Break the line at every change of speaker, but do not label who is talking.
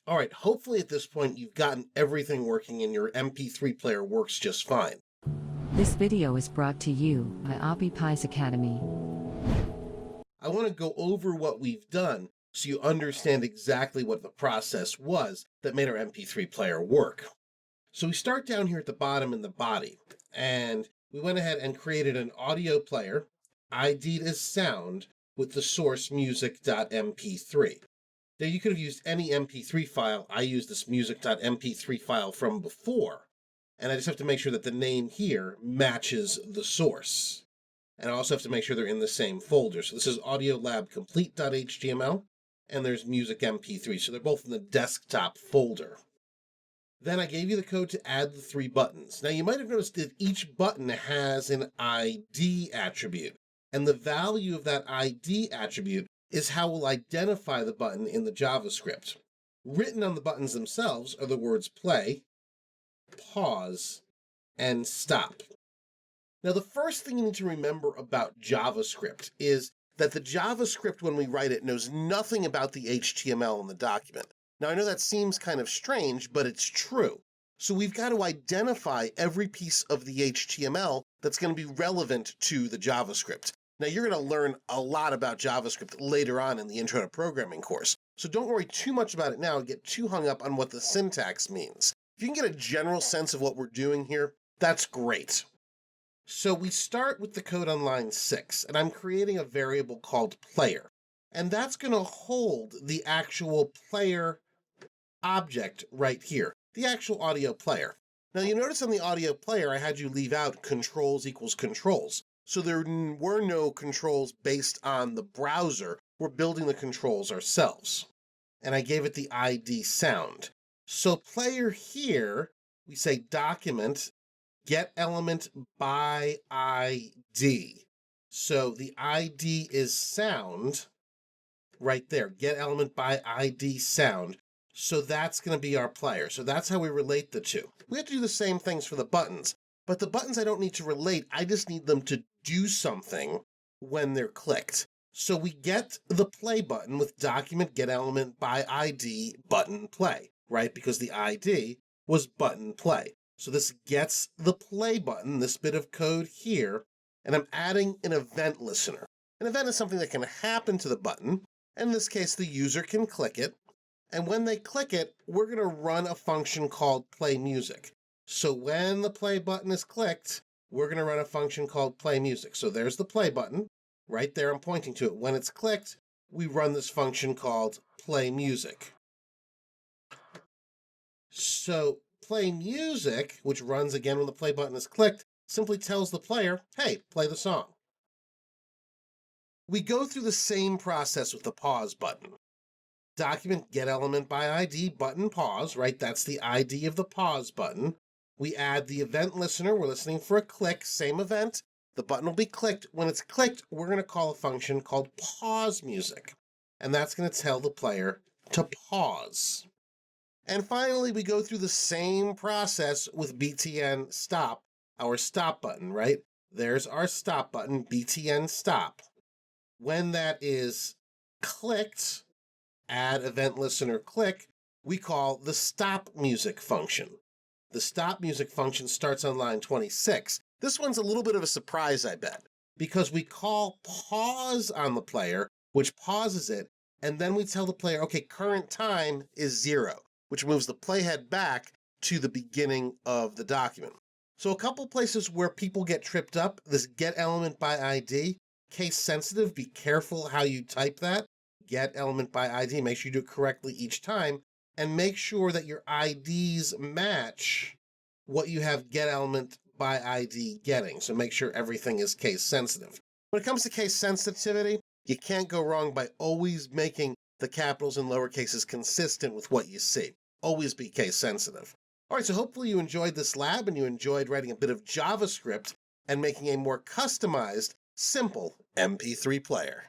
All right, hopefully at this point you've gotten everything working and your MP3 player works just fine.
This video is brought to you by Pies Academy.
I want to go over what we've done so you understand exactly what the process was that made our MP3 player work. So we start down here at the bottom in the body, and we went ahead and created an audio player, ID'd as sound, with the source music.mp3. Now you could have used any MP3 file. I used this music.mp3 file from before, and I just have to make sure that the name here matches the source. And I also have to make sure they're in the same folder. So this is audiolabcomplete.html, and there's music mp3. So they're both in the desktop folder. Then I gave you the code to add the 3 buttons. Now you might have noticed that each button has an ID attribute, and the value of that ID attribute is how we'll identify the button in the JavaScript. Written on the buttons themselves are the words play, pause, and stop. Now, the first thing you need to remember about JavaScript is that the JavaScript, when we write it, knows nothing about the HTML in the document. Now, I know that seems kind of strange, but it's true. So we've got to identify every piece of the HTML that's going to be relevant to the JavaScript. Now, you're going to learn a lot about JavaScript later on in the Intro to Programming course. So don't worry too much about it now and get too hung up on what the syntax means. If you can get a general sense of what we're doing here, that's great. So we start with the code on line 6, and I'm creating a variable called player. And that's going to hold the actual player object right here, the actual audio player. Now you notice on the audio player, I had you leave out controls equals controls. So there were no controls based on the browser. We're building the controls ourselves. And I gave it the ID sound. So player here, we say document get element by ID. So the ID is sound right there. Get element by ID sound. So that's going to be our player. So that's how we relate the two. We have to do the same things for the buttons. But the buttons I don't need to relate. I just need them to do something when they're clicked. So we get the play button with document get element by ID button play, right? Because the ID was button play. So this gets the play button, this bit of code here, and I'm adding an event listener. An event is something that can happen to the button. In this case, the user can click it. And when they click it, we're going to run a function called play music. So when the play button is clicked, we're going to run a function called play music. So there's the play button. Right there, I'm pointing to it. When it's clicked, we run this function called play music. So play music, which runs again when the play button is clicked, simply tells the player, hey, play the song. We go through the same process with the pause button. Document get element by ID button pause, right? That's the ID of the pause button. We add the event listener. We're listening for a click, same event. The button will be clicked. When it's clicked, we're going to call a function called pause music. And that's going to tell the player to pause. And finally, we go through the same process with btn stop, our stop button, right? There's our stop button, btn stop. When that is clicked, add event listener click, we call the stop music function. The stop music function starts on line 26. This one's a little bit of a surprise, I bet, because we call pause on the player, which pauses it, and then we tell the player, okay, current time is 0, which moves the playhead back to the beginning of the document. So a couple places where people get tripped up, this get element by ID, case sensitive, be careful how you type that. Get element by ID, make sure you do it correctly each time, and make sure that your IDs match what you have get element by ID getting. So make sure everything is case sensitive. When it comes to case sensitivity, you can't go wrong by always making the capitals and lower cases consistent with what you see. Always be case sensitive. All right, so hopefully you enjoyed this lab and you enjoyed writing a bit of JavaScript and making a more customized, simple MP3 player.